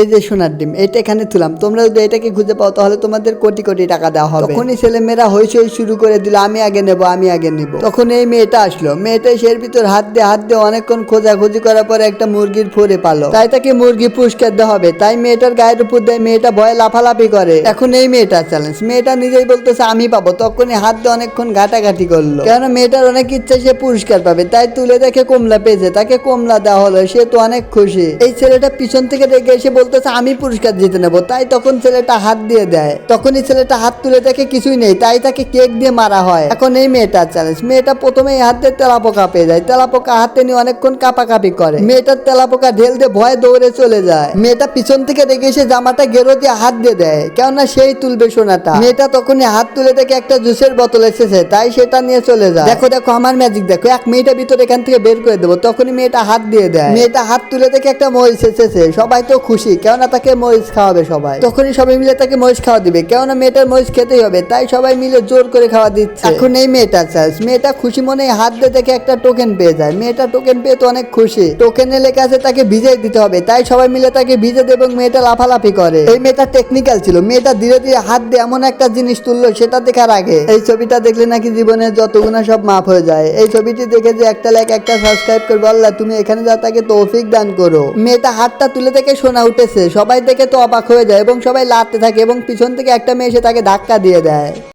এই যে সোনার ডিম, এটা এখানে তুলাম, তোমরা যদি এটাকে খুঁজে পাও তাহলে তোমাদের কোটি কোটি টাকা দেওয়া হবে। তখনই ছেলেমেয়েরা হইচই শুরু করে দিল, আমি আগে নেব, আমি আগে নিব। তখন এই মেয়েটা আসলো, মেয়েটা এর ভিতর হাত দিয়ে অনেকক্ষণ খোঁজাখুঁজি করার পরে একটা মুরগির ফোরে পালো, তাই তাকে মুরগি পুরস্কার দেওয়া হবে। তাই মেয়েটার গায়ের উপর দেয়, মেয়েটা ভয়ে লাফালাফি করে। এখন এই মেয়েটার চ্যালেঞ্জ, মেয়েটা নিজেই বলতেছে আমি পাবো। তখনই হাত দিয়ে অনেকক্ষণ ঘাটাঘাটি করলো, কেন মেয়েটার অনেক ইচ্ছা সে পুরস্কার পাবে। তাই তুলে দেখে কমলা পেয়েছে, তাকে কমলা দেওয়া হলো, সে তো অনেক খুশি। এই ছেলেটা পিছন থেকে রেগে এসে বলতেছে আমি পুরস্কার জিতে নেবো। তাই তখন ছেলেটা হাত দিয়ে দেয়, তখনই ছেলেটা হাত তুলে দেখে কিছুই নেই, তাই তাকে কেক দিয়ে মারা হয়। এখন এই মেয়েটার চ্যালেঞ্জ, মেয়েটা প্রথমেই হাত দিয়ে তেলাপোকা পেয়ে যায়, তেলাপোকা হাতে নিয়ে অনেকক্ষণ কাপাকাপি করে, মেয়েটার তেলাপোকা ঢেল দিয়ে ভয়ে দৌড়ে চলে যায়। মেয়েটা পিছন থেকে রেগে এসে জামাটা গেরো দিয়ে হাত দিয়ে দেয়, কেননা সেই তুলবে সোনাটা। মেয়েটা তখনই হাত তুলে দেখে একটা জুসের বোতল এসেছে, তাই সেটা নিয়ে চলে যায়। দেখো দেখো আমার ম্যাজিক দেখো, 1 মিনিটের ভিতরে এখান থেকে বের করে দেবো। তখনই মেয়েটা হাত দিয়ে দেয়, মেয়েটা হাত তুলে দেখে একটা মহিষ এসেছে, সবাই তো খুশি, কেননা তাকে মহিষ খাওয়াবে সবাই। তখনই সবাই মিলে তাকে মহিষ খাওয়া দিবে, কেননা মেয়েটার মহিষ খেতেই হবে, তাই সবাই মিলে জোর করে খাওয়া দিচ্ছে। এখন এই মেয়েটা চাষ, মেয়েটা খুশি মনে হাত দিয়ে দেখে একটা টোকেন পেয়ে যায়, মেয়েটা টোকেন পেয়ে তো অনেক খুশি। টোকেনে লেখা আছে তাকে ভিজে দিতে হবে, তাই সবাই মিলে তাকে ভিজে দেবে এবং মেয়েটা লাফালাফি করে। এই মেয়েটা টেকনিক্যাল ছিল, মেয়েটা ধীরে ধীরে হাত দিয়ে এমন একটা জিনিস তুললো, সেটা দেখার আগে এই ছবিটা দেখলে নাকি জীবনের যত গুণা সব মাফ হয়ে যায়। এই ছবিটি দেখে যে একটা লাইক একটা সাবস্ক্রাইব করবো, আল্লাহ তুমি এখানে যা তাকে তৌফিক দান করো। মেয়েটা হাতটা তুলে দেখে সোনা উঠেছে, সবাই দেখে তো অবাক হয়ে যায় এবং সবাই লাফতে থাকে এবং পিছন থেকে একটা মেয়ে এসে তাকে ধাক্কা দিয়ে দেয়।